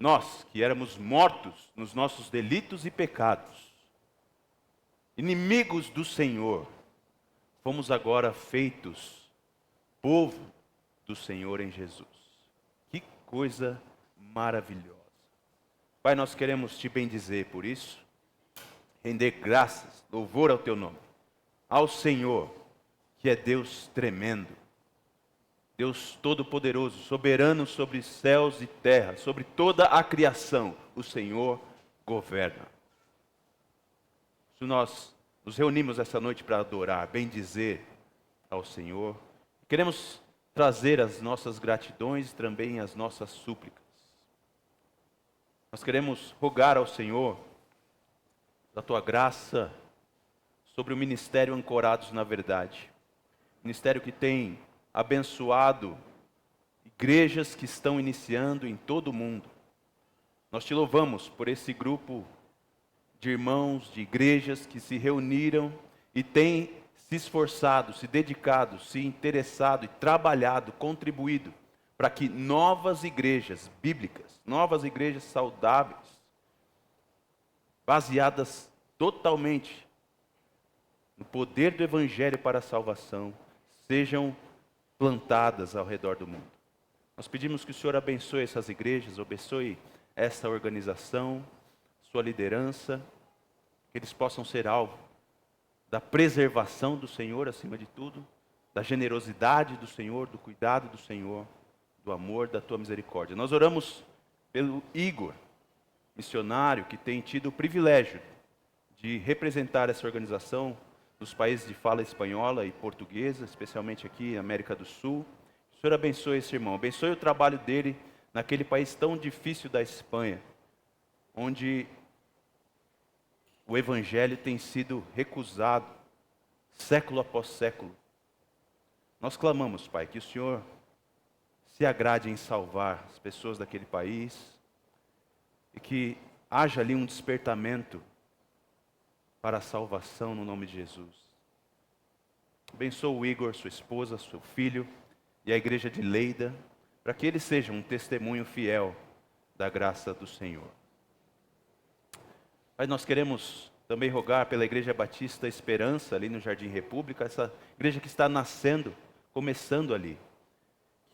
nós que éramos mortos nos nossos delitos e pecados, inimigos do Senhor, fomos agora feitos povo do Senhor em Jesus. Que coisa maravilhosa. Pai, nós queremos te bendizer por isso, render graças, louvor ao teu nome, ao Senhor, que é Deus tremendo, Deus todo-poderoso, soberano sobre céus e terra, sobre toda a criação, o Senhor governa. Se nós nos reunimos essa noite para adorar, bendizer ao Senhor, queremos trazer as nossas gratidões e também as nossas súplicas. Nós queremos rogar ao Senhor da tua graça sobre o ministério Ancorados na Verdade. Ministério que tem abençoado igrejas que estão iniciando em todo o mundo. Nós te louvamos por esse grupo de irmãos, de igrejas que se reuniram e têm se esforçado, se dedicado, se interessado e trabalhado, contribuído para que novas igrejas bíblicas, novas igrejas saudáveis, baseadas totalmente no poder do Evangelho para a salvação, sejam plantadas ao redor do mundo. Nós pedimos que o Senhor abençoe essas igrejas, abençoe esta organização, sua liderança, que eles possam ser alvo da preservação do Senhor acima de tudo, da generosidade do Senhor, do cuidado do Senhor, do amor, da tua misericórdia. Nós oramos pelo Igor, missionário, que tem tido o privilégio de representar essa organização nos países de fala espanhola e portuguesa, especialmente aqui na América do Sul. O Senhor abençoe esse irmão, abençoe o trabalho dele naquele país tão difícil da Espanha, onde o Evangelho tem sido recusado, século após século. Nós clamamos, Pai, que o Senhor se agrade em salvar as pessoas daquele país e que haja ali um despertamento para a salvação no nome de Jesus. Abençoa o Igor, sua esposa, seu filho e a igreja de Leida, para que eles sejam um testemunho fiel da graça do Senhor. Mas nós queremos também rogar pela Igreja Batista Esperança, ali no Jardim República, essa igreja que está nascendo, começando ali,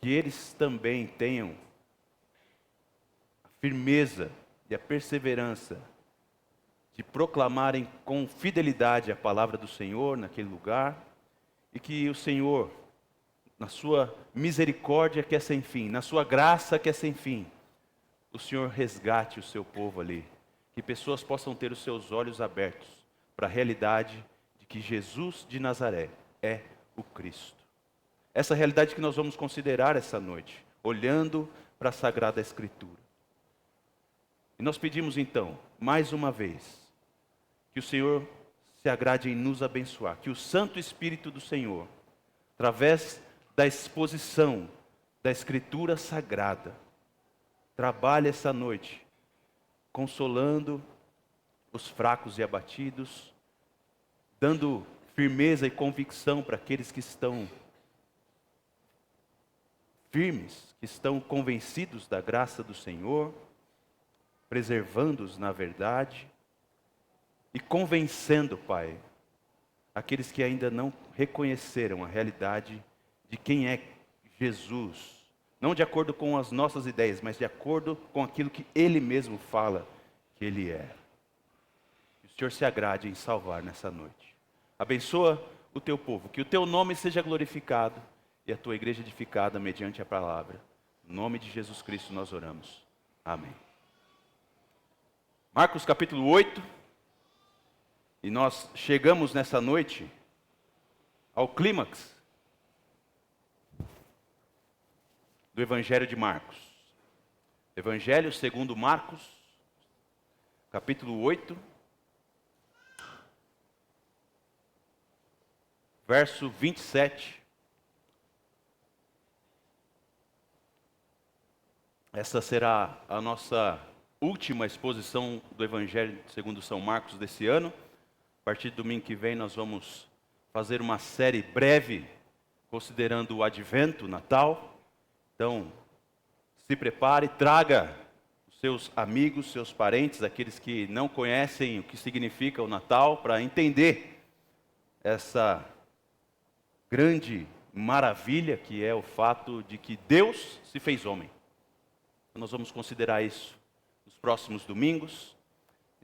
que eles também tenham a firmeza e a perseverança de proclamarem com fidelidade a palavra do Senhor naquele lugar, e que o Senhor, na sua misericórdia que é sem fim, na sua graça que é sem fim, o Senhor resgate o seu povo ali, que pessoas possam ter os seus olhos abertos para a realidade de que Jesus de Nazaré é o Cristo. Essa realidade que nós vamos considerar essa noite, olhando para a Sagrada Escritura. E nós pedimos então, mais uma vez, que o Senhor se agrade em nos abençoar, que o Santo Espírito do Senhor, através da exposição da Escritura Sagrada, trabalhe essa noite, consolando os fracos e abatidos, dando firmeza e convicção para aqueles que estão firmes, que estão convencidos da graça do Senhor, preservando-os na verdade, e convencendo, Pai, aqueles que ainda não reconheceram a realidade de quem é Jesus, não de acordo com as nossas ideias, mas de acordo com aquilo que Ele mesmo fala que Ele é. Que o Senhor se agrade em salvar nessa noite. Abençoa o teu povo, que o teu nome seja glorificado e a tua igreja edificada mediante a palavra. Em nome de Jesus Cristo nós oramos. Amém. Marcos capítulo 8. E nós chegamos nessa noite ao clímax do Evangelho de Marcos. Evangelho segundo Marcos, capítulo 8, verso 27. Essa será a nossa última exposição do Evangelho segundo São Marcos desse ano. A partir do domingo que vem nós vamos fazer uma série breve, considerando o Advento, o Natal. Então, se prepare, traga o seus amigos, seus parentes, aqueles que não conhecem o que significa o Natal, para entender essa grande maravilha que é o fato de que Deus se fez homem. Nós vamos considerar isso nos próximos domingos.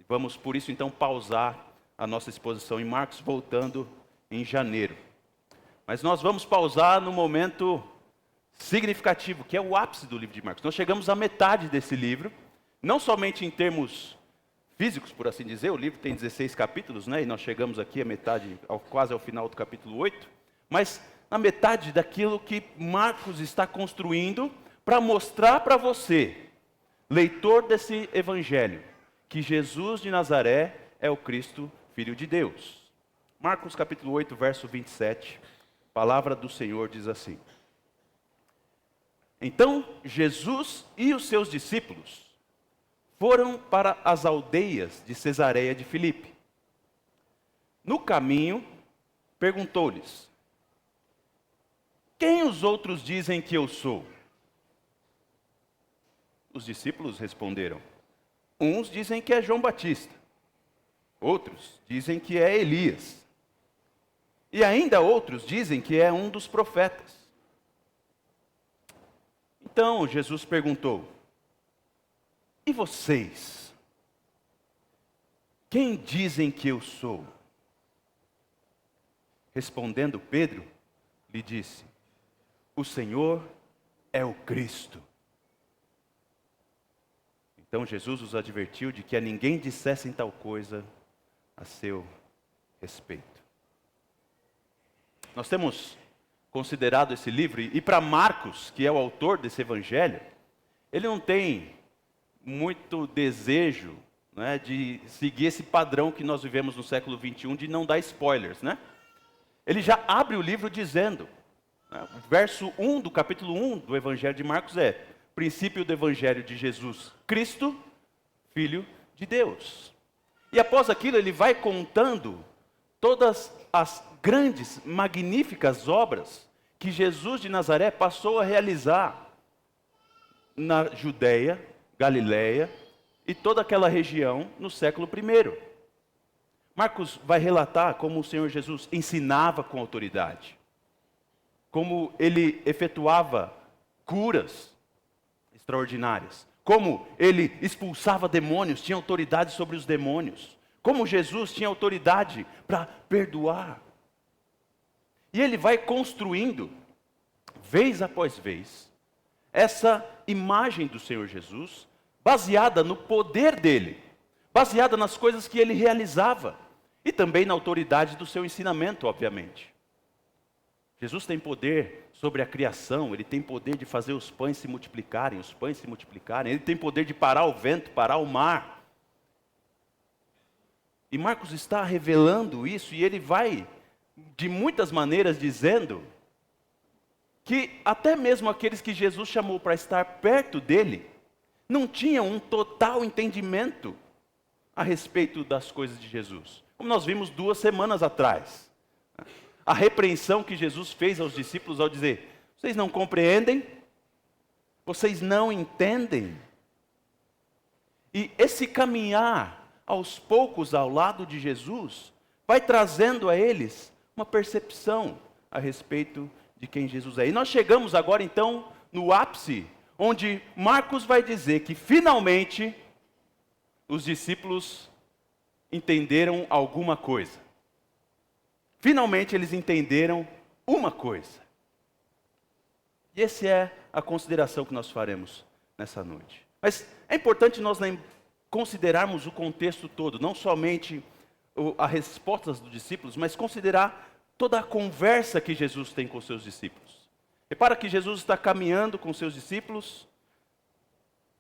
Vamos, por isso, então, pausar a nossa exposição em Marcos, voltando em janeiro. Mas nós vamos pausar no momento significativo, que é o ápice do livro de Marcos. Nós chegamos à metade desse livro, não somente em termos físicos, por assim dizer, o livro tem 16 capítulos, né? E nós chegamos aqui à metade, quase ao final do capítulo 8, mas na metade daquilo que Marcos está construindo para mostrar para você, leitor desse evangelho, que Jesus de Nazaré é o Cristo, Filho de Deus. Marcos capítulo 8, verso 27, a palavra do Senhor diz assim: Então Jesus e os seus discípulos foram para as aldeias de Cesareia de Filipe. No caminho, perguntou-lhes: Quem os outros dizem que eu sou? Os discípulos responderam: Uns dizem que é João Batista, outros dizem que é Elias, e ainda outros dizem que é um dos profetas. Então Jesus perguntou: E vocês? Quem dizem que eu sou? Respondendo Pedro, lhe disse: O Senhor é o Cristo. Então Jesus os advertiu de que a ninguém dissessem tal coisa a seu respeito. Nós temos considerado esse livro, e para Marcos, que é o autor desse evangelho, ele não tem muito desejo, né, de seguir esse padrão que nós vivemos no século 21, de não dar spoilers, né? Ele já abre o livro dizendo, né, o verso 1 do capítulo 1 do evangelho de Marcos é: princípio do evangelho de Jesus Cristo, Filho de Deus. E após aquilo ele vai contando todas as grandes, magníficas obras que Jesus de Nazaré passou a realizar na Judeia, Galileia e toda aquela região no século I. Marcos vai relatar como o Senhor Jesus ensinava com autoridade, como ele efetuava curas extraordinárias, como ele expulsava demônios, tinha autoridade sobre os demônios, como Jesus tinha autoridade para perdoar. E ele vai construindo, vez após vez, essa imagem do Senhor Jesus, baseada no poder dele, baseada nas coisas que ele realizava, e também na autoridade do seu ensinamento, obviamente. Jesus tem poder sobre a criação, ele tem poder de fazer os pães se multiplicarem, ele tem poder de parar o vento, parar o mar. E Marcos está revelando isso, e ele vai, de muitas maneiras, dizendo que até mesmo aqueles que Jesus chamou para estar perto dele, não tinham um total entendimento a respeito das coisas de Jesus. Como nós vimos 2 semanas atrás. A repreensão que Jesus fez aos discípulos ao dizer: vocês não compreendem? Vocês não entendem? E esse caminhar aos poucos ao lado de Jesus vai trazendo a eles uma percepção a respeito de quem Jesus é. E nós chegamos agora então no ápice, onde Marcos vai dizer que finalmente os discípulos entenderam alguma coisa. Finalmente eles entenderam uma coisa. E essa é a consideração que nós faremos nessa noite. Mas é importante nós considerarmos o contexto todo, não somente as respostas dos discípulos, mas considerar toda a conversa que Jesus tem com seus discípulos. Repara que Jesus está caminhando com seus discípulos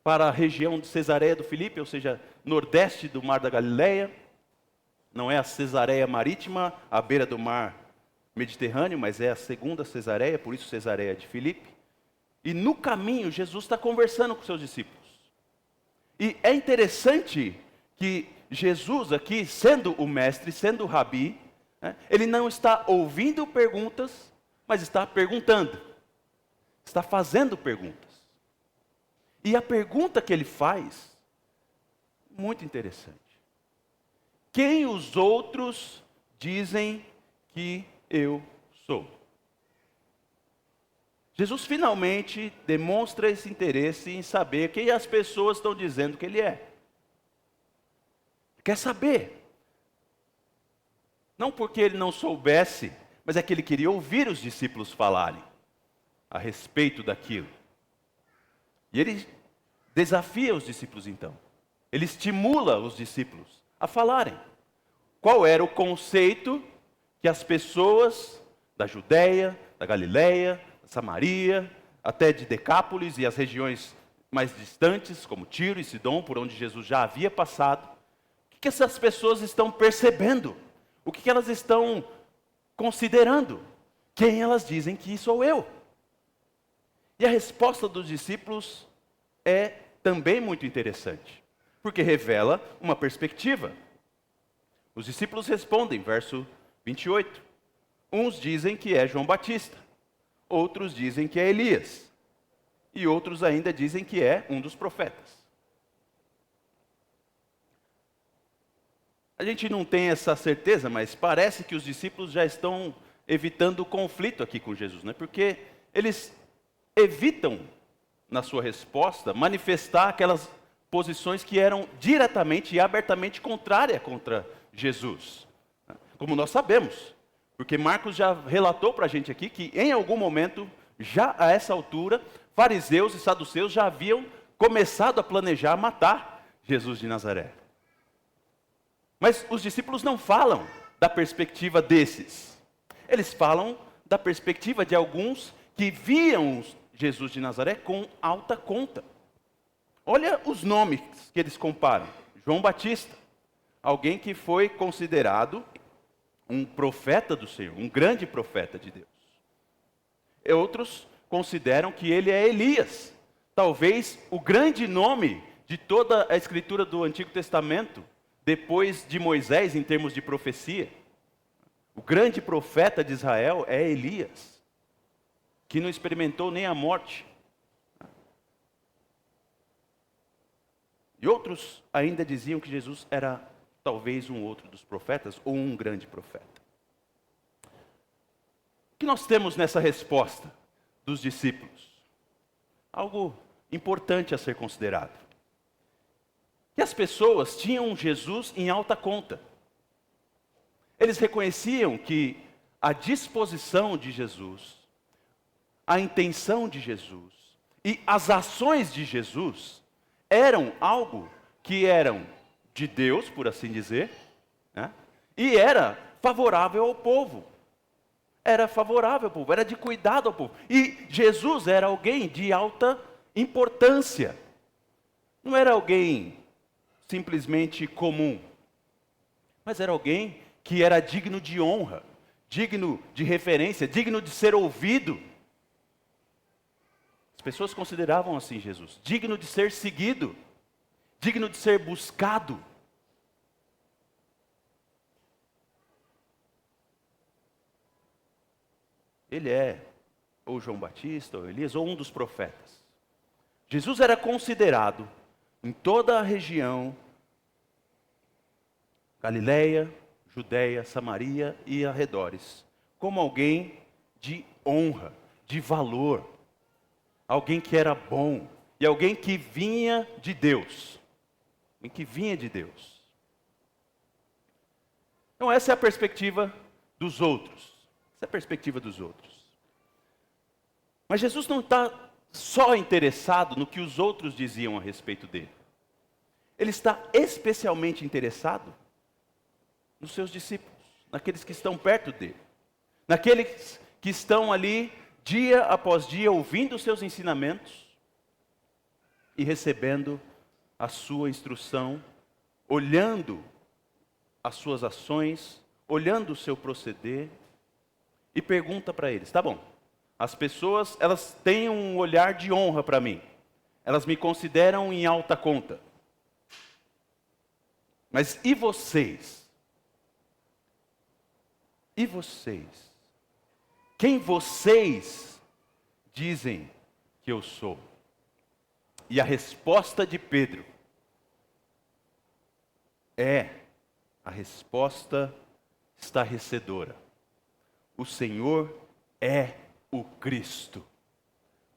para a região de Cesareia do Filipe, ou seja, nordeste do Mar da Galileia. Não é a Cesareia marítima, à beira do mar Mediterrâneo, mas é a segunda Cesareia, por isso Cesareia de Filipe. E no caminho, Jesus está conversando com seus discípulos. E é interessante que Jesus aqui, sendo o mestre, sendo o rabi, né, ele não está ouvindo perguntas, mas está perguntando. Está fazendo perguntas. E a pergunta que ele faz, muito interessante. Quem os outros dizem que eu sou? Jesus finalmente demonstra esse interesse em saber quem as pessoas estão dizendo que ele é. Quer saber. Não porque ele não soubesse, mas é que ele queria ouvir os discípulos falarem a respeito daquilo. E ele desafia os discípulos então. Ele estimula os discípulos a falarem. Qual era o conceito que as pessoas da Judéia, da Galileia, da Samaria, até de Decápolis e as regiões mais distantes, como Tiro e Sidom, por onde Jesus já havia passado, o que essas pessoas estão percebendo? O que elas estão considerando? Quem elas dizem que sou eu? E a resposta dos discípulos é também muito interessante, porque revela uma perspectiva. Os discípulos respondem, verso 28. Uns dizem que é João Batista, outros dizem que é Elias, e outros ainda dizem que é um dos profetas. A gente não tem essa certeza, mas parece que os discípulos já estão evitando o conflito aqui com Jesus, né? Porque eles evitam, na sua resposta, manifestar aquelas posições que eram diretamente e abertamente contrárias contra Jesus. Como nós sabemos, porque Marcos já relatou para a gente aqui que em algum momento, já a essa altura, fariseus e saduceus já haviam começado a planejar matar Jesus de Nazaré. Mas os discípulos não falam da perspectiva desses. Eles falam da perspectiva de alguns que viam Jesus de Nazaré com alta conta. Olha os nomes que eles comparam. João Batista, alguém que foi considerado um profeta do Senhor, um grande profeta de Deus. E outros consideram que ele é Elias, talvez o grande nome de toda a escritura do Antigo Testamento, depois de Moisés em termos de profecia. O grande profeta de Israel é Elias, que não experimentou nem a morte. E outros ainda diziam que Jesus era talvez um outro dos profetas, ou um grande profeta. O que nós temos nessa resposta dos discípulos? Algo importante a ser considerado. Que as pessoas tinham Jesus em alta conta. Eles reconheciam que a disposição de Jesus, a intenção de Jesus e as ações de Jesus eram algo que eram de Deus, por assim dizer, né? E era favorável ao povo. Era favorável ao povo, era de cuidado ao povo. E Jesus era alguém de alta importância. Não era alguém simplesmente comum, mas era alguém que era digno de honra, digno de referência, digno de ser ouvido. As pessoas consideravam assim Jesus, digno de ser seguido, digno de ser buscado. Ele é ou João Batista, ou Elias, ou um dos profetas. Jesus era considerado em toda a região, Galileia, Judéia, Samaria e arredores, como alguém de honra, de valor, alguém que era bom, e alguém que vinha de Deus. Alguém que vinha de Deus. Então essa é a perspectiva dos outros. Essa é a perspectiva dos outros. Mas Jesus não está só interessado no que os outros diziam a respeito dele. Ele está especialmente interessado nos seus discípulos, naqueles que estão perto dele, naqueles que estão ali dia após dia ouvindo os seus ensinamentos e recebendo a sua instrução, olhando as suas ações, olhando o seu proceder e pergunta para eles: tá bom, as pessoas, elas têm um olhar de honra para mim, elas me consideram em alta conta, mas e vocês? E vocês? Quem vocês dizem que eu sou? E a resposta de Pedro é a resposta estarrecedora. O Senhor é o Cristo.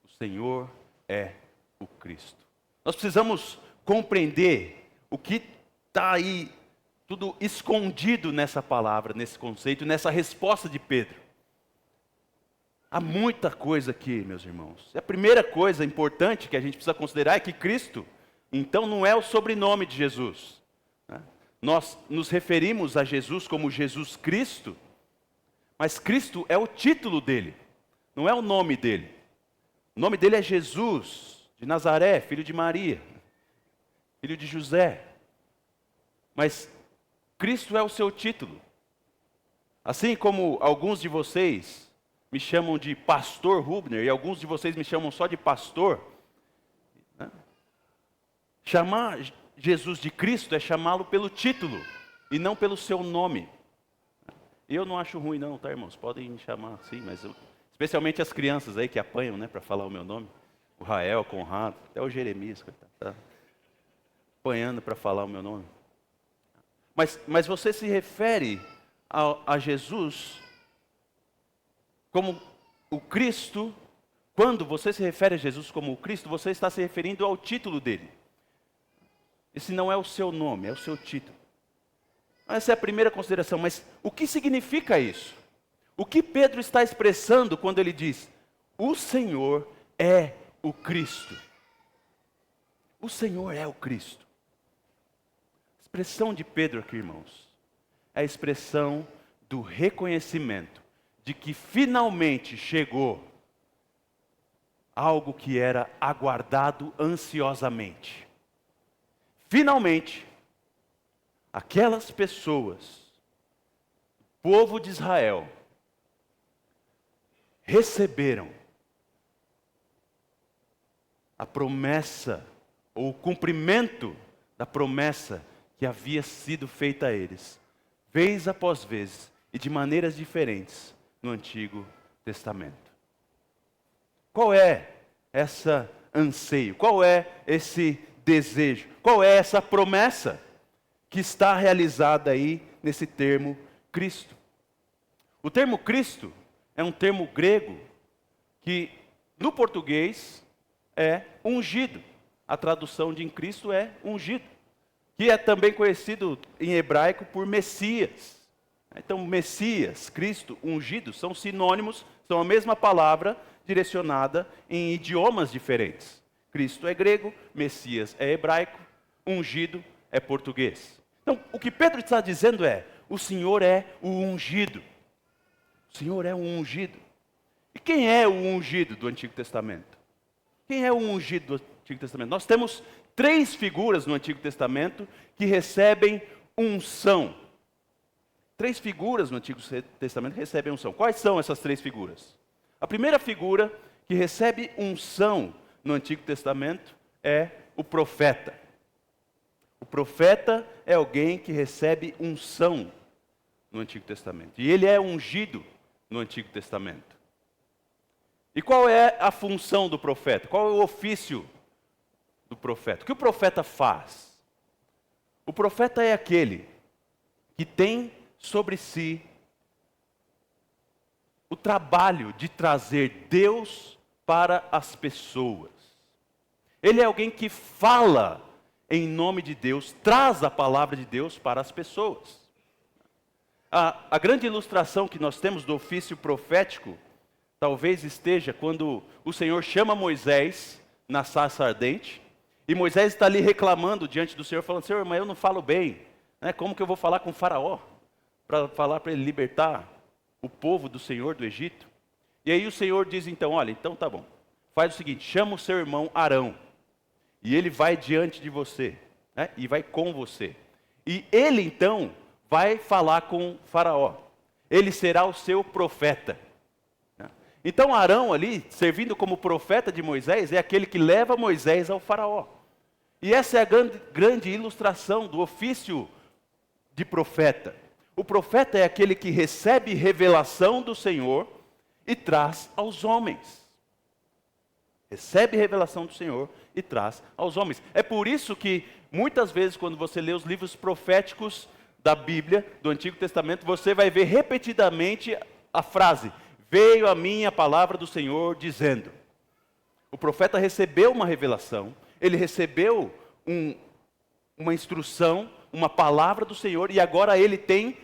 O Senhor é o Cristo. Nós precisamos compreender o que está aí, tudo escondido nessa palavra, nesse conceito, nessa resposta de Pedro. Há muita coisa aqui, meus irmãos. E a primeira coisa importante que a gente precisa considerar é que Cristo, então, não é o sobrenome de Jesus. Nós nos referimos a Jesus como Jesus Cristo, mas Cristo é o título dele, não é o nome dele. O nome dele é Jesus, de Nazaré, filho de Maria, filho de José. Mas Cristo é o seu título. Assim como alguns de vocês me chamam de pastor Rubner, e alguns de vocês me chamam só de pastor, né? Chamar Jesus de Cristo é chamá-lo pelo título, e não pelo seu nome. Eu não acho ruim não, tá, irmãos? Podem me chamar assim, mas especialmente as crianças aí que apanham, né, para falar o meu nome. O Rael, o Conrado, até o Jeremias, que tá apanhando para falar o meu nome. Mas você se refere a Jesus como o Cristo. Quando você se refere a Jesus como o Cristo, você está se referindo ao título dele. Esse não é o seu nome, é o seu título. Essa é a primeira consideração, mas o que significa isso? O que Pedro está expressando quando ele diz, o Senhor é o Cristo? O Senhor é o Cristo. A expressão de Pedro aqui, irmãos, é a expressão do reconhecimento de que finalmente chegou algo que era aguardado ansiosamente. Finalmente, aquelas pessoas, o povo de Israel, receberam a promessa, ou o cumprimento da promessa que havia sido feita a eles, vez após vez, e de maneiras diferentes, no Antigo Testamento. Qual é esse anseio? Qual é esse desejo? Qual é essa promessa que está realizada aí nesse termo Cristo? O termo Cristo é um termo grego que no português é ungido. A tradução de em Cristo é ungido, que é também conhecido em hebraico por Messias. Então, Messias, Cristo, ungido, são sinônimos, são a mesma palavra direcionada em idiomas diferentes. Cristo é grego, Messias é hebraico, ungido é português. Então, o que Pedro está dizendo é, o Senhor é o ungido. O Senhor é o ungido. E quem é o ungido do Antigo Testamento? Quem é o ungido do Antigo Testamento? Nós temos 3 figuras no Antigo Testamento que recebem unção. 3 figuras no Antigo Testamento recebem unção. Quais são essas 3 figuras? A primeira figura que recebe unção no Antigo Testamento é o profeta. O profeta é alguém que recebe unção no Antigo Testamento. E ele é ungido no Antigo Testamento. E qual é a função do profeta? Qual é o ofício do profeta? O que o profeta faz? O profeta é aquele que tem sobre si o trabalho de trazer Deus para as pessoas. Ele é alguém que fala em nome de Deus, traz a palavra de Deus para as pessoas. A grande ilustração que nós temos do ofício profético, talvez esteja quando o Senhor chama Moisés na sarça ardente, e Moisés está ali reclamando diante do Senhor, falando, Senhor, mas eu não falo bem, né? Como que eu vou falar com o faraó? Para falar para ele libertar o povo do Senhor do Egito. E aí o Senhor diz então, olha, então tá bom, faz o seguinte, chama o seu irmão Arão, e ele vai diante de você, né? E vai com você. E ele então vai falar com o faraó. Ele será o seu profeta. Então Arão ali, servindo como profeta de Moisés, é aquele que leva Moisés ao faraó. E essa é a grande ilustração do ofício de profeta. O profeta é aquele que recebe revelação do Senhor e traz aos homens. recebe revelação do Senhor e traz aos homens. É por isso que, muitas vezes, quando você lê os livros proféticos da Bíblia, do Antigo Testamento, você vai ver repetidamente a frase: veio a mim a palavra do Senhor dizendo. O profeta recebeu uma revelação, ele recebeu uma instrução, uma palavra do Senhor, e agora ele tem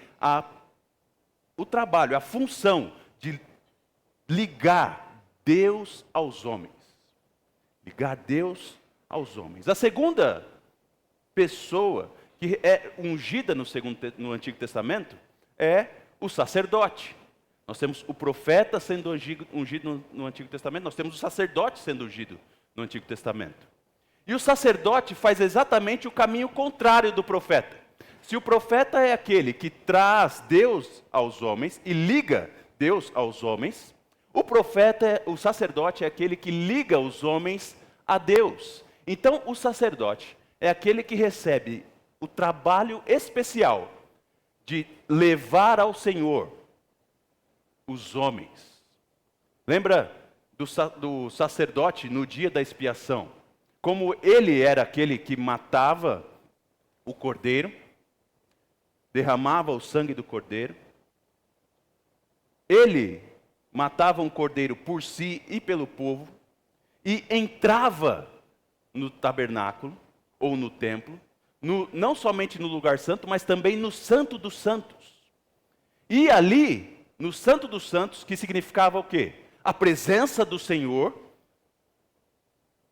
o trabalho, a função de ligar Deus aos homens. Ligar Deus aos homens. A segunda pessoa que é ungida no Antigo Testamento é o sacerdote. Nós temos o profeta sendo ungido no Antigo Testamento, nós temos o sacerdote sendo ungido no Antigo Testamento. E o sacerdote faz exatamente o caminho contrário do profeta. Se o profeta é aquele que traz Deus aos homens e liga Deus aos homens, o sacerdote é aquele que liga os homens a Deus. Então, o sacerdote é aquele que recebe o trabalho especial de levar ao Senhor os homens. Lembra do sacerdote no dia da expiação? Como ele era aquele que matava o cordeiro, derramava o sangue do cordeiro, ele matava um cordeiro por si e pelo povo, e entrava no tabernáculo, ou no templo, não somente no lugar santo, mas também no Santo dos Santos. E ali, no Santo dos Santos, que significava o quê? A presença do Senhor,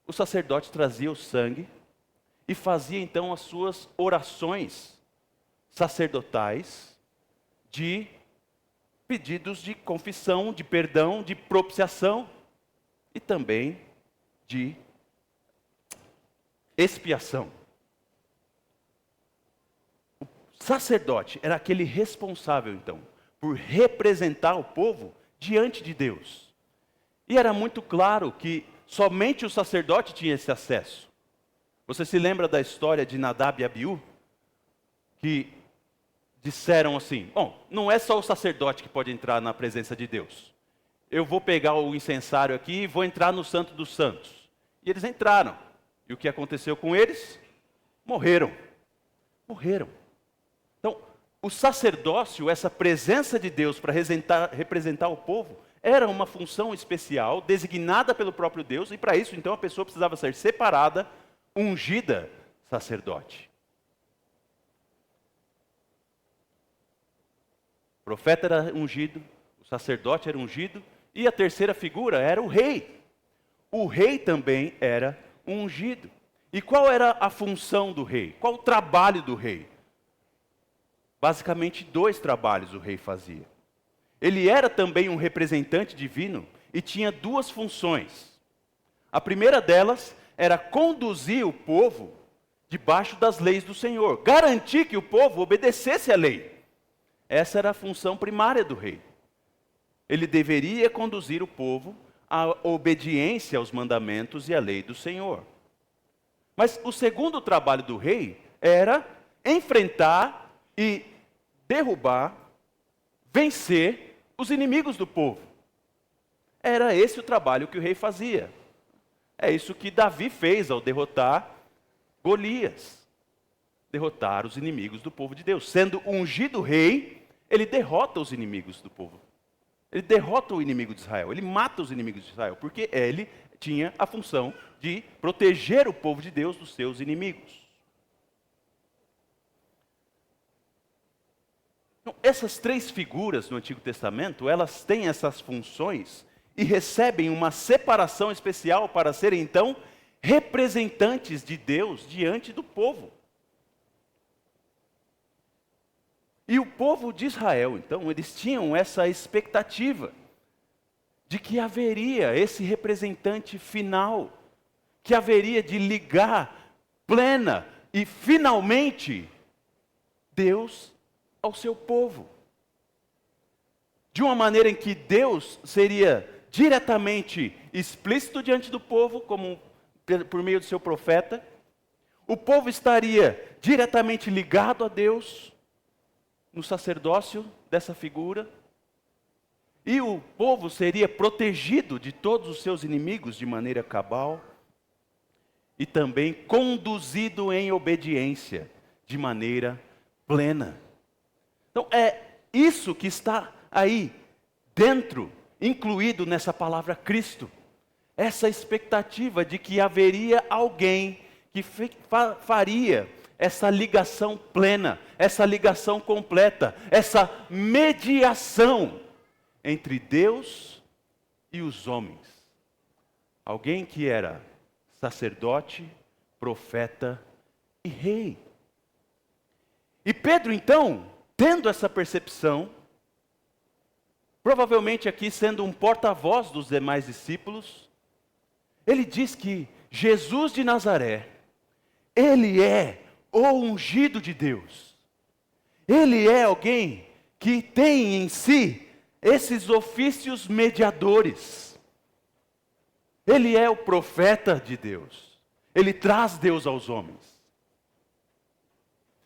o sacerdote trazia o sangue e fazia então as suas orações sacerdotais de pedidos de confissão, de perdão, de propiciação e também de expiação. O sacerdote era aquele responsável então por representar o povo diante de Deus. E era muito claro que somente o sacerdote tinha esse acesso. Você se lembra da história de Nadab e Abiú? Que disseram assim: bom, não é só o sacerdote que pode entrar na presença de Deus. Eu vou pegar o incensário aqui e vou entrar no Santo dos Santos. E eles entraram. E o que aconteceu com eles? Morreram. Morreram. Então, o sacerdócio, essa presença de Deus para representar o povo, era uma função especial, designada pelo próprio Deus, e para isso, então, a pessoa precisava ser separada, ungida sacerdote. O profeta era ungido, o sacerdote era ungido, e a terceira figura era o rei. O rei também era ungido. E qual era a função do rei? Qual o trabalho do rei? Basicamente 2 trabalhos o rei fazia. Ele era também um representante divino e tinha 2 funções. A primeira delas era conduzir o povo debaixo das leis do Senhor, garantir que o povo obedecesse à lei. Essa era a função primária do rei. Ele deveria conduzir o povo à obediência aos mandamentos e à lei do Senhor. Mas o segundo trabalho do rei era enfrentar e derrubar, vencer os inimigos do povo. Era esse o trabalho que o rei fazia. É isso que Davi fez ao derrotar Golias. Derrotar os inimigos do povo de Deus. Sendo ungido rei, ele derrota os inimigos do povo. Ele derrota o inimigo de Israel. Ele mata os inimigos de Israel. Porque ele tinha a função de proteger o povo de Deus dos seus inimigos. Então, essas 3 figuras no Antigo Testamento, elas têm essas funções e recebem uma separação especial para serem, então, representantes de Deus diante do povo. E o povo de Israel, então, eles tinham essa expectativa de que haveria esse representante final, que haveria de ligar plena e finalmente Deus ao seu povo. De uma maneira em que Deus seria diretamente explícito diante do povo, como por meio do seu profeta. O povo estaria diretamente ligado a Deus no sacerdócio dessa figura. E o povo seria protegido de todos os seus inimigos de maneira cabal e também conduzido em obediência de maneira plena. Então é isso que está aí dentro, incluído nessa palavra Cristo. Essa expectativa de que haveria alguém que faria essa ligação plena, essa ligação completa, essa mediação entre Deus e os homens. Alguém que era sacerdote, profeta e rei. E Pedro, então, tendo essa percepção, provavelmente aqui sendo um porta-voz dos demais discípulos, ele diz que Jesus de Nazaré, ele é o ungido de Deus. Ele é alguém que tem em si esses ofícios mediadores. Ele é o profeta de Deus. Ele traz Deus aos homens.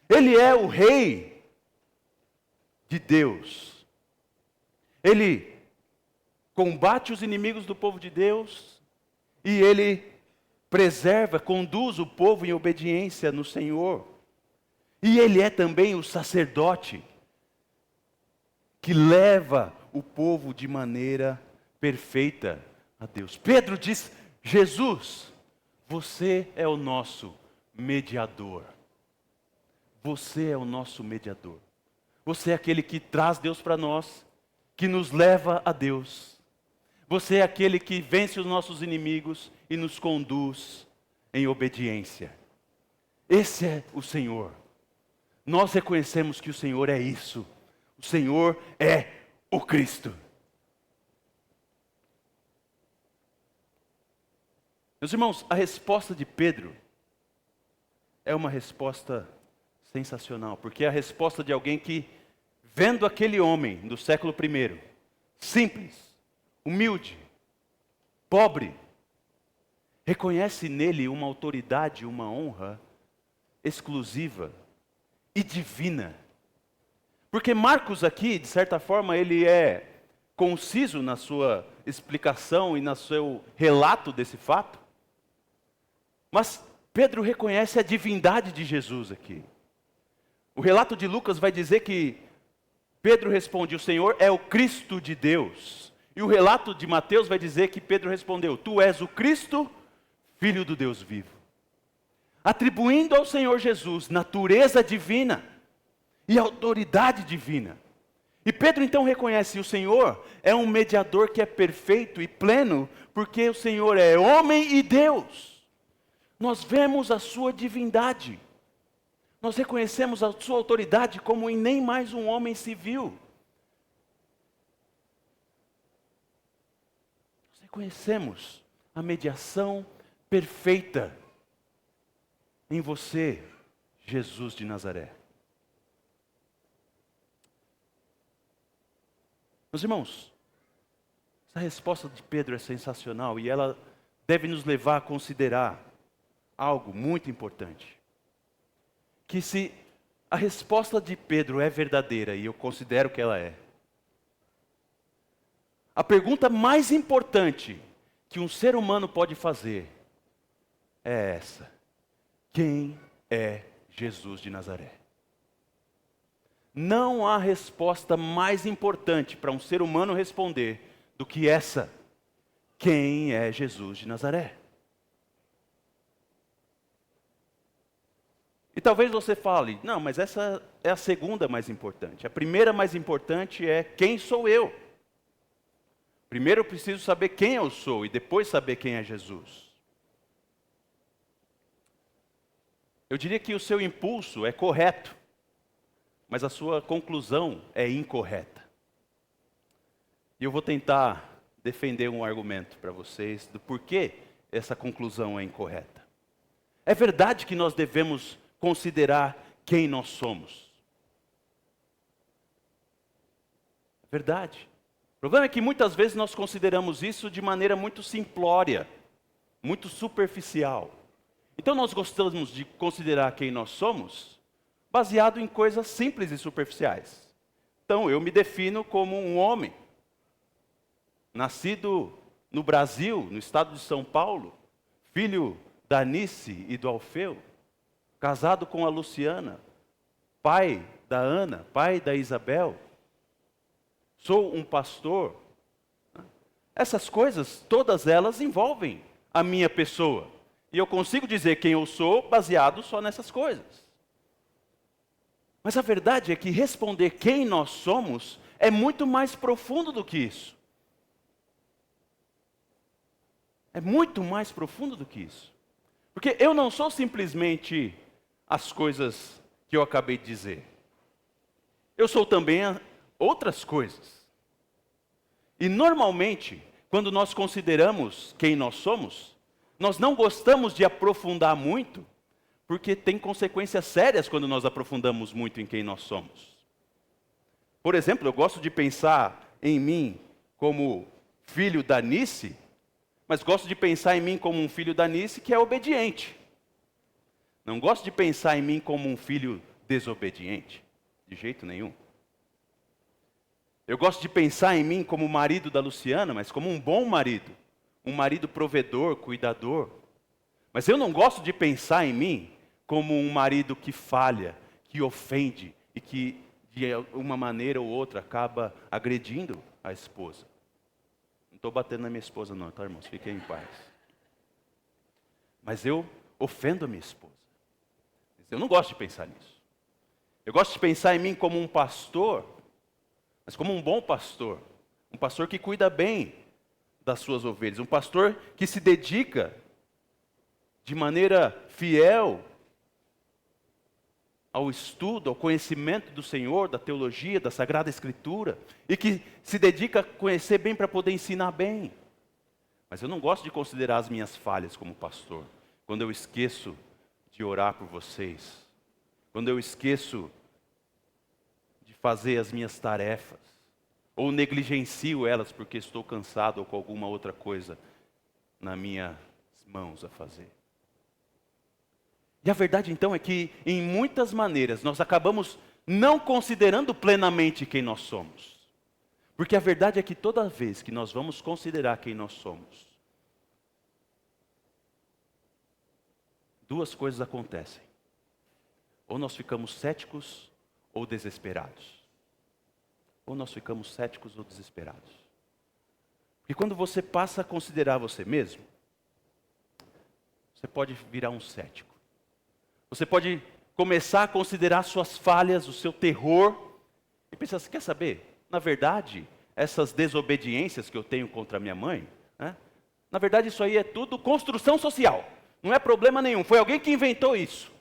Ele é o rei de Deus. Ele combate os inimigos do povo de Deus e ele preserva, conduz o povo em obediência no Senhor. E ele é também o sacerdote que leva o povo de maneira perfeita a Deus. Pedro diz: Jesus, você é o nosso mediador. Você é o nosso mediador. Você é aquele que traz Deus para nós, que nos leva a Deus. Você é aquele que vence os nossos inimigos e nos conduz em obediência. Esse é o Senhor. Nós reconhecemos que o Senhor é isso. O Senhor é o Cristo. Meus irmãos, a resposta de Pedro é uma resposta sensacional, porque é a resposta de alguém que, vendo aquele homem do século I, simples, humilde, pobre, reconhece nele uma autoridade, uma honra exclusiva e divina. Porque Marcos aqui, de certa forma, ele é conciso na sua explicação e no seu relato desse fato. Mas Pedro reconhece a divindade de Jesus aqui. O relato de Lucas vai dizer que Pedro responde: o Senhor é o Cristo de Deus. E o relato de Mateus vai dizer que Pedro respondeu: tu és o Cristo, Filho do Deus vivo. Atribuindo ao Senhor Jesus natureza divina e autoridade divina. E Pedro então reconhece: o Senhor é um mediador que é perfeito e pleno, porque o Senhor é homem e Deus. Nós vemos a sua divindade. Nós reconhecemos a sua autoridade como em nem mais um homem se viu. Nós reconhecemos a mediação perfeita em você, Jesus de Nazaré. Meus irmãos, essa resposta de Pedro é sensacional e ela deve nos levar a considerar algo muito importante. Que se a resposta de Pedro é verdadeira, e eu considero que ela é, a pergunta mais importante que um ser humano pode fazer é essa: quem é Jesus de Nazaré? Não há resposta mais importante para um ser humano responder do que essa: quem é Jesus de Nazaré? E talvez você fale: não, mas essa é a segunda mais importante. A primeira mais importante é: quem sou eu? Primeiro eu preciso saber quem eu sou e depois saber quem é Jesus. Eu diria que o seu impulso é correto, mas a sua conclusão é incorreta. E eu vou tentar defender um argumento para vocês do porquê essa conclusão é incorreta. É verdade que nós devemos considerar quem nós somos. É verdade. O problema é que muitas vezes nós consideramos isso de maneira muito simplória, muito superficial. Então nós gostamos de considerar quem nós somos baseado em coisas simples e superficiais. Então eu me defino como um homem. nascido no Brasil, no estado de São Paulo, filho da Anice e do Alfeu, casado com a Luciana, pai da Ana, pai da Isabel. Sou um pastor. Essas coisas, todas elas envolvem a minha pessoa. E eu consigo dizer quem eu sou baseado só nessas coisas. Mas a verdade é que responder quem nós somos é muito mais profundo do que isso. É muito mais profundo do que isso. Porque eu não sou simplesmente as coisas que eu acabei de dizer. Eu sou também outras coisas. E normalmente, quando nós consideramos quem nós somos, nós não gostamos de aprofundar muito, porque tem consequências sérias quando nós aprofundamos muito em quem nós somos. Por exemplo, eu gosto de pensar em mim como filho da Nice, mas gosto de pensar em mim como um filho da Nice que é obediente. Não gosto de pensar em mim como um filho desobediente, de jeito nenhum. Eu gosto de pensar em mim como o marido da Luciana, mas como um bom marido, um marido provedor, cuidador. Mas eu não gosto de pensar em mim como um marido que falha, que ofende e que de uma maneira ou outra acaba agredindo a esposa. Não estou batendo na minha esposa não, tá, irmãos? Fiquem em paz. Mas eu ofendo a minha esposa. Eu não gosto de pensar nisso. Eu gosto de pensar em mim como um pastor, mas como um bom pastor. Um pastor que cuida bem das suas ovelhas. Um pastor que se dedica de maneira fiel ao estudo, ao conhecimento do Senhor, da teologia, da Sagrada Escritura, e que se dedica a conhecer bem para poder ensinar bem. Mas eu não gosto de considerar as minhas falhas como pastor, quando eu esqueço de orar por vocês, quando eu esqueço de fazer as minhas tarefas, ou negligencio elas porque estou cansado ou com alguma outra coisa nas minhas mãos a fazer. E a verdade então é que, em muitas maneiras, nós acabamos não considerando plenamente quem nós somos. Porque a verdade é que toda vez que nós vamos considerar quem nós somos, duas coisas acontecem. Ou nós ficamos céticos ou desesperados. Ou nós ficamos céticos ou desesperados. Porque quando você passa a considerar você mesmo, você pode virar um cético. Você pode começar a considerar suas falhas, o seu terror, e pensar assim, quer saber? Na verdade, essas desobediências que eu tenho contra minha mãe, né? Na verdade isso aí é tudo construção social. Não é problema nenhum, foi alguém que inventou isso.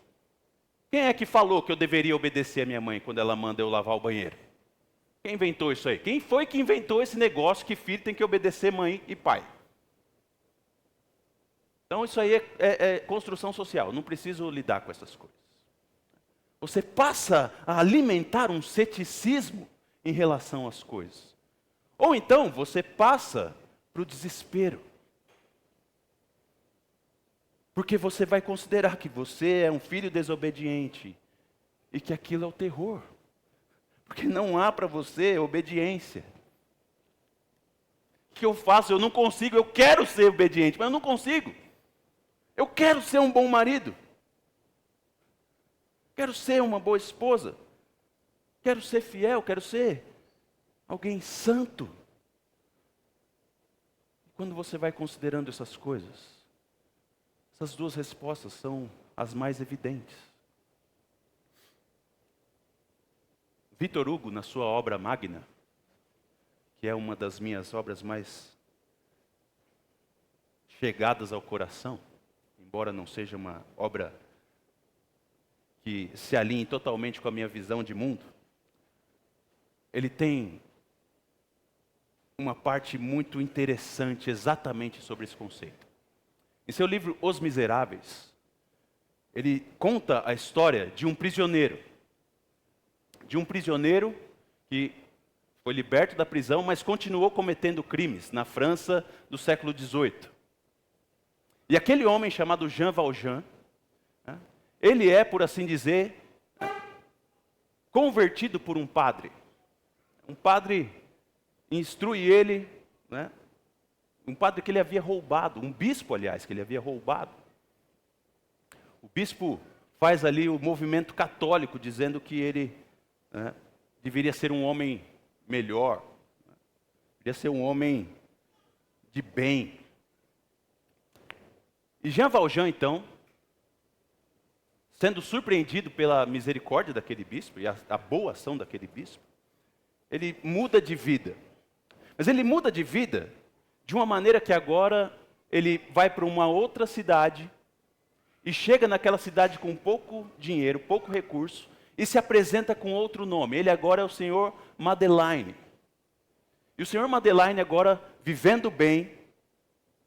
Quem é que falou que eu deveria obedecer a minha mãe quando ela manda eu lavar o banheiro? Quem inventou isso aí? Quem foi que inventou esse negócio que filho tem que obedecer mãe e pai? Então isso aí é construção social, não preciso lidar com essas coisas. Você passa a alimentar um ceticismo em relação às coisas. Ou então você passa para o desespero. Porque você vai considerar que você é um filho desobediente e que aquilo é o terror. Porque não há para você obediência. O que eu faço? Eu não consigo, eu quero ser obediente, mas eu não consigo. Eu quero ser um bom marido. Quero ser uma boa esposa. Quero ser fiel, quero ser alguém santo. Quando você vai considerando essas coisas, essas duas respostas são as mais evidentes. Victor Hugo, na sua obra Magna, que é uma das minhas obras mais chegadas ao coração, embora não seja uma obra que se alinhe totalmente com a minha visão de mundo, ele tem uma parte muito interessante exatamente sobre esse conceito. Em seu livro Os Miseráveis, ele conta a história de um prisioneiro. De um prisioneiro que foi liberto da prisão, mas continuou cometendo crimes na França do século XVIII. E aquele homem chamado Jean Valjean, ele é, por assim dizer, convertido por um padre. Um padre instrui ele, Um padre que ele havia roubado, um bispo, aliás, que ele havia roubado. O bispo faz ali o movimento católico, dizendo que ele deveria ser um homem melhor, deveria ser um homem de bem. E Jean Valjean, então, sendo surpreendido pela misericórdia daquele bispo e a boa ação daquele bispo, ele muda de vida. Mas ele muda de vida de uma maneira que agora ele vai para uma outra cidade e chega naquela cidade com pouco dinheiro, pouco recurso, e se apresenta com outro nome. Ele agora é o senhor Madeleine. E o senhor Madeleine agora, vivendo bem,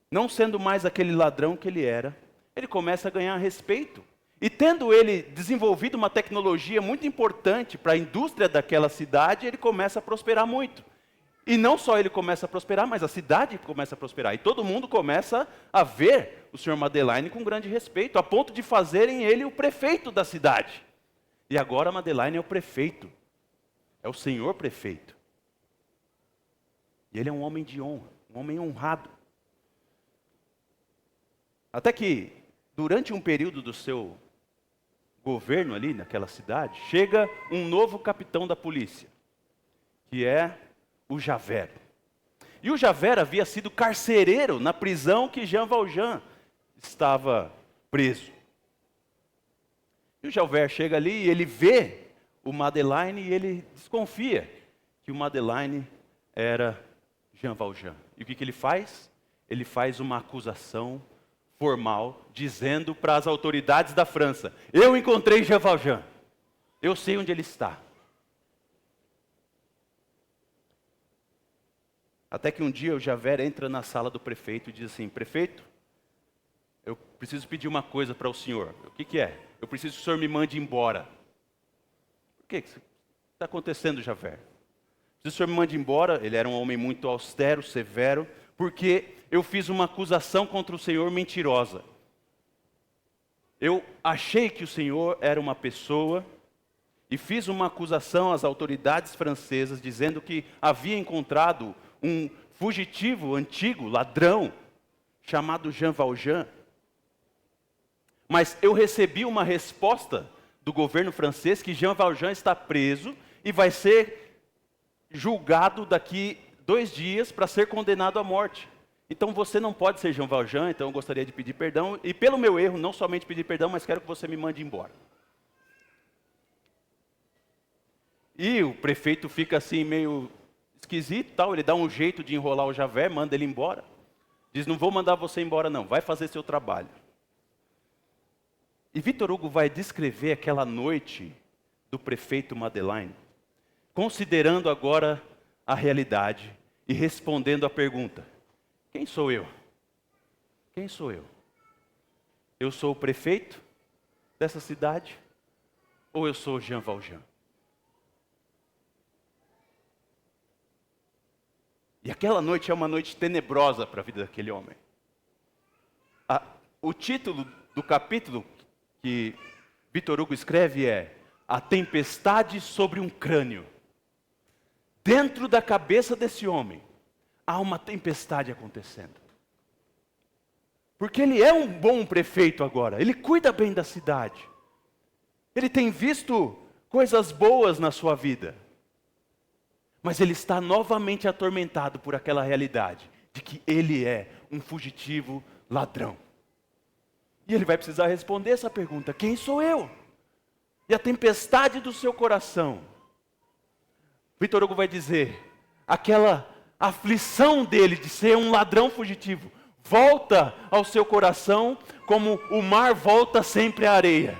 não sendo mais aquele ladrão que ele era, ele começa a ganhar respeito. E tendo ele desenvolvido uma tecnologia muito importante para a indústria daquela cidade, ele começa a prosperar muito. E não só ele começa a prosperar, mas a cidade começa a prosperar. E todo mundo começa a ver o senhor Madeleine com grande respeito, a ponto de fazerem ele o prefeito da cidade. E agora Madeleine é o prefeito, é o senhor prefeito. E ele é um homem de honra, um homem honrado. Até que, durante um período do seu governo ali naquela cidade, chega um novo capitão da polícia, que é o Javert. E o Javert havia sido carcereiro na prisão que Jean Valjean estava preso. E o Javert chega ali e ele vê o Madeleine e ele desconfia que o Madeleine era Jean Valjean. E o que ele faz? Ele faz uma acusação formal, dizendo para as autoridades da França: eu encontrei Jean Valjean, eu sei onde ele está. Até que um dia o Javert entra na sala do prefeito e diz assim: prefeito, eu preciso pedir uma coisa para o senhor. O que é? Eu preciso que o senhor me mande embora. Por que está acontecendo, Javert? Preciso que o senhor me mande embora. Ele era um homem muito austero, severo, porque eu fiz uma acusação contra o senhor mentirosa. Eu achei que o senhor era uma pessoa e fiz uma acusação às autoridades francesas, dizendo que havia encontrado um fugitivo antigo, ladrão, chamado Jean Valjean. Mas eu recebi uma resposta do governo francês que Jean Valjean está preso e vai ser julgado daqui 2 dias para ser condenado à morte. Então você não pode ser Jean Valjean, então eu gostaria de pedir perdão. E pelo meu erro, não somente pedir perdão, mas quero que você me mande embora. E o prefeito fica assim meio esquisito, tal. Ele dá um jeito de enrolar o Javert, manda ele embora. Diz: não vou mandar você embora não, vai fazer seu trabalho. E Victor Hugo vai descrever aquela noite do prefeito Madeleine, considerando agora a realidade e respondendo à pergunta: quem sou eu? Quem sou eu? Eu sou o prefeito dessa cidade? Ou eu sou Jean Valjean? E aquela noite é uma noite tenebrosa para a vida daquele homem. O título do capítulo que Victor Hugo escreve é A Tempestade sobre um Crânio. Dentro da cabeça desse homem há uma tempestade acontecendo. Porque ele é um bom prefeito agora, ele cuida bem da cidade. Ele tem visto coisas boas na sua vida. Mas ele está novamente atormentado por aquela realidade de que ele é um fugitivo ladrão. E ele vai precisar responder essa pergunta: quem sou eu? E a tempestade do seu coração. Victor Hugo vai dizer, aquela aflição dele de ser um ladrão fugitivo volta ao seu coração como o mar volta sempre à areia.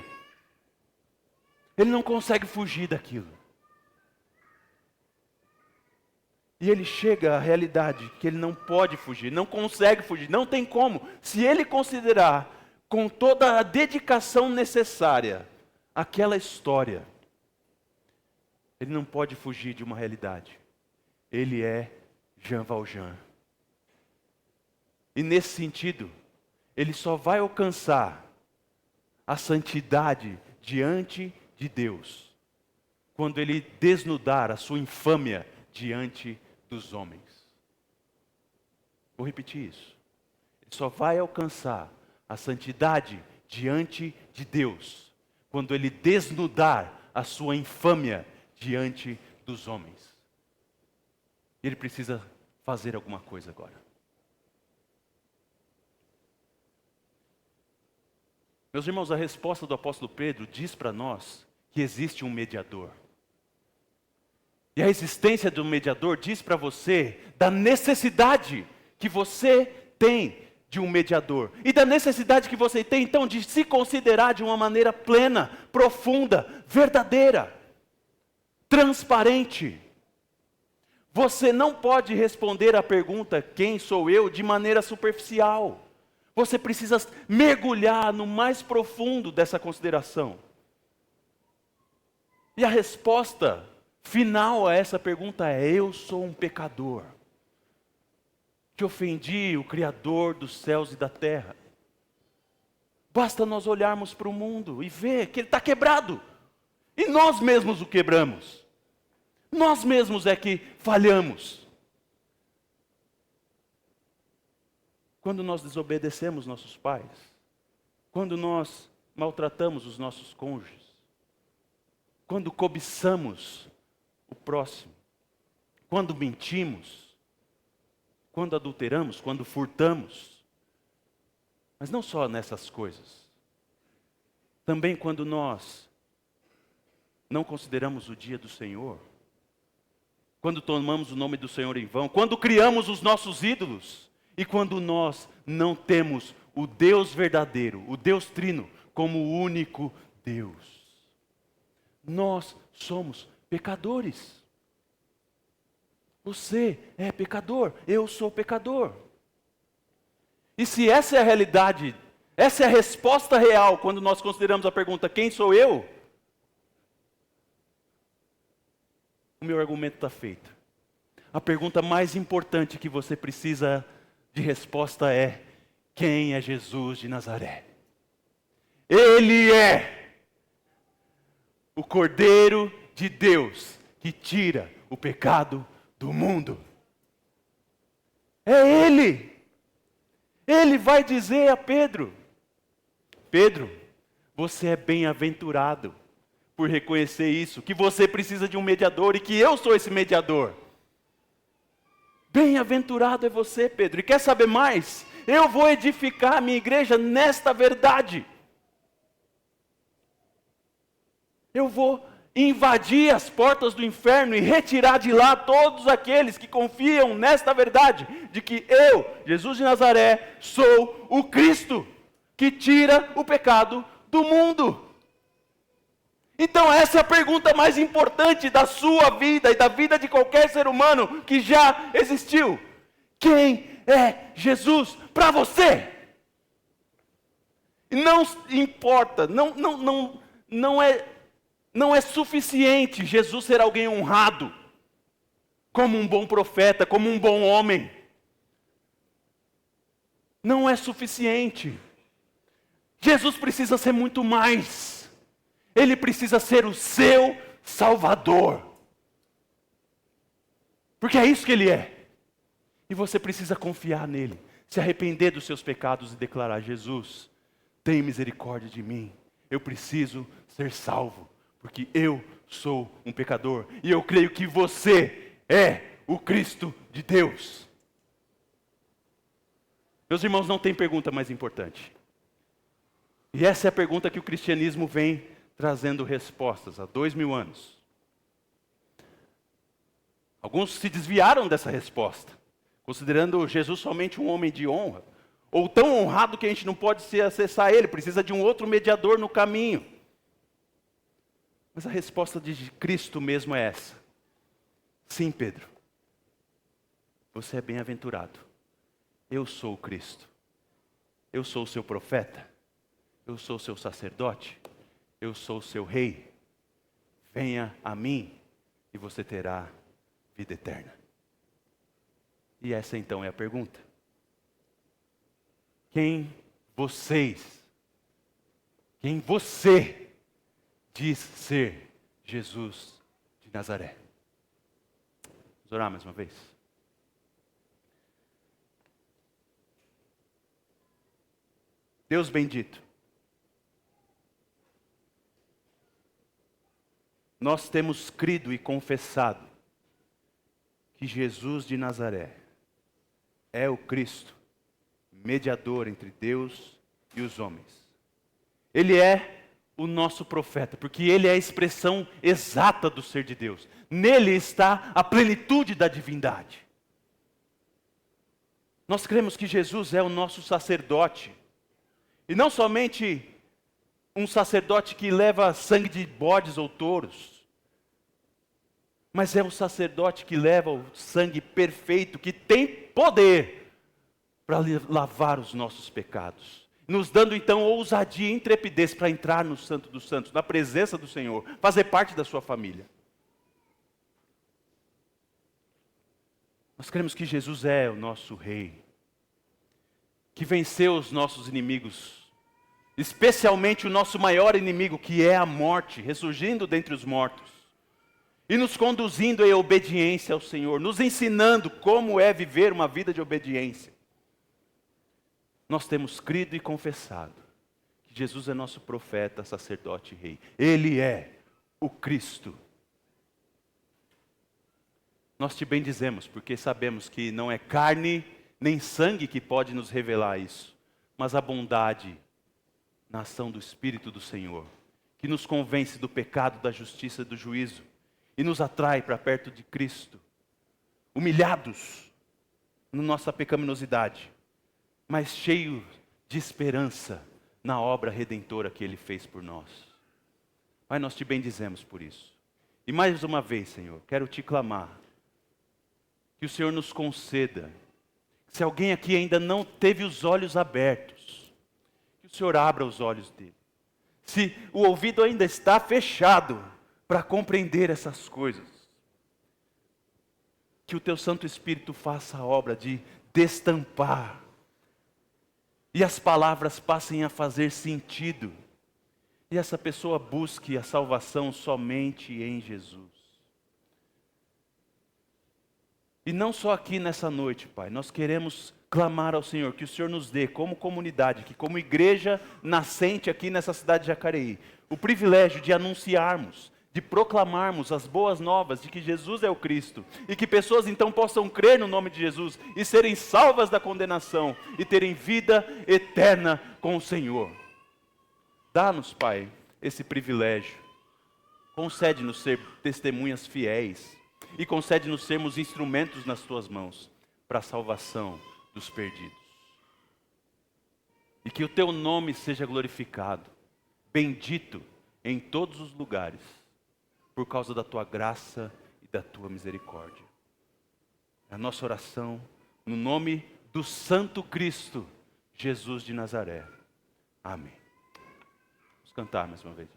Ele não consegue fugir daquilo. E ele chega à realidade que ele não pode fugir, não consegue fugir, não tem como. Se ele considerar com toda a dedicação necessária aquela história, ele não pode fugir de uma realidade. Ele é Jean Valjean. E nesse sentido, ele só vai alcançar a santidade diante de Deus quando ele desnudar a sua infâmia diante dos homens. Vou repetir isso. Ele só vai alcançar a santidade diante de Deus quando ele desnudar a sua infâmia diante dos homens. Ele precisa fazer alguma coisa agora. Meus irmãos, a resposta do apóstolo Pedro diz para nós que existe um mediador. E a existência do mediador diz para você da necessidade que você tem de um mediador. E da necessidade que você tem, então, de se considerar de uma maneira plena, profunda, verdadeira, transparente. Você não pode responder à pergunta, quem sou eu, de maneira superficial. Você precisa mergulhar no mais profundo dessa consideração. E a resposta final a essa pergunta é: eu sou um pecador, que ofendi o Criador dos céus e da terra. Basta nós olharmos para o mundo e ver que ele está quebrado. E nós mesmos o quebramos. Nós mesmos é que falhamos. Quando nós desobedecemos nossos pais, quando nós maltratamos os nossos cônjuges, quando cobiçamos o próximo, quando mentimos, quando adulteramos, quando furtamos, mas não só nessas coisas, também quando nós não consideramos o dia do Senhor, quando tomamos o nome do Senhor em vão, quando criamos os nossos ídolos, e quando nós não temos o Deus verdadeiro, o Deus trino, como o único Deus. Nós somos pecadores. Você é pecador, eu sou pecador. E se essa é a realidade, essa é a resposta real quando nós consideramos a pergunta, quem sou eu? O meu argumento está feito. A pergunta mais importante que você precisa de resposta é: quem é Jesus de Nazaré? Ele é o Cordeiro de Deus que tira o pecado do mundo. É Ele. Ele vai dizer a Pedro: Pedro, você é bem-aventurado por reconhecer isso, que você precisa de um mediador e que eu sou esse mediador. Bem-aventurado é você, Pedro. E quer saber mais? Eu vou edificar a minha igreja nesta verdade. Eu vou invadir as portas do inferno e retirar de lá todos aqueles que confiam nesta verdade, de que eu, Jesus de Nazaré, sou o Cristo, que tira o pecado do mundo. Então essa é a pergunta mais importante da sua vida e da vida de qualquer ser humano que já existiu. Quem é Jesus para você? Não importa, não é suficiente Jesus ser alguém honrado, como um bom profeta, como um bom homem. Não é suficiente. Jesus precisa ser muito mais. Ele precisa ser o seu Salvador. Porque é isso que Ele é. E você precisa confiar nele, se arrepender dos seus pecados e declarar: Jesus, tem misericórdia de mim. Eu preciso ser salvo, porque eu sou um pecador. E eu creio que você é o Cristo de Deus. Meus irmãos, não tem pergunta mais importante. E essa é a pergunta que o cristianismo vem trazendo respostas há 2000 anos. Alguns se desviaram dessa resposta, considerando Jesus somente um homem de honra, ou tão honrado que a gente não pode se acessar ele, precisa de um outro mediador no caminho. Mas a resposta de Cristo mesmo é essa: sim, Pedro, você é bem-aventurado. Eu sou o Cristo. Eu sou o seu profeta. Eu sou o seu sacerdote. Eu sou o seu rei. Venha a mim e você terá vida eterna. E essa então é a pergunta: quem você diz ser Jesus de Nazaré? Vamos orar mais uma vez. Deus bendito, nós temos crido e confessado que Jesus de Nazaré é o Cristo, mediador entre Deus e os homens. Ele é o nosso profeta, porque ele é a expressão exata do ser de Deus. Nele está a plenitude da divindade. Nós cremos que Jesus é o nosso sacerdote. E não somente um sacerdote que leva sangue de bodes ou touros, mas é o sacerdote que leva o sangue perfeito, que tem poder para lavar os nossos pecados, nos dando então ousadia e intrepidez para entrar no Santo dos Santos, na presença do Senhor, fazer parte da sua família. Nós cremos que Jesus é o nosso Rei, que venceu os nossos inimigos, especialmente o nosso maior inimigo, que é a morte, ressurgindo dentre os mortos, e nos conduzindo em obediência ao Senhor, nos ensinando como é viver uma vida de obediência. Nós temos crido e confessado que Jesus é nosso profeta, sacerdote e rei. Ele é o Cristo. Nós te bendizemos, porque sabemos que não é carne nem sangue que pode nos revelar isso, mas a bondade na ação do Espírito do Senhor, que nos convence do pecado, da justiça e do juízo, e nos atrai para perto de Cristo, humilhados na nossa pecaminosidade, mas cheios de esperança na obra redentora que Ele fez por nós. Pai, nós te bendizemos por isso. E mais uma vez, Senhor, quero te clamar, que o Senhor nos conceda, se alguém aqui ainda não teve os olhos abertos, que o Senhor abra os olhos dele. Se o ouvido ainda está fechado para compreender essas coisas, que o teu Santo Espírito faça a obra de destampar, e as palavras passem a fazer sentido, e essa pessoa busque a salvação somente em Jesus. E não só aqui nessa noite, Pai, nós queremos clamar ao Senhor, que o Senhor nos dê como comunidade, que como igreja nascente aqui nessa cidade de Jacareí, o privilégio de anunciarmos, de proclamarmos as boas novas de que Jesus é o Cristo, e que pessoas então possam crer no nome de Jesus, e serem salvas da condenação, e terem vida eterna com o Senhor. Dá-nos, Pai, esse privilégio, concede-nos ser testemunhas fiéis, e concede-nos sermos instrumentos nas Tuas mãos, para a salvação dos perdidos. E que o Teu nome seja glorificado, bendito em todos os lugares, por causa da Tua graça e da Tua misericórdia. É a nossa oração, no nome do Santo Cristo, Jesus de Nazaré. Amém. Vamos cantar mais uma vez.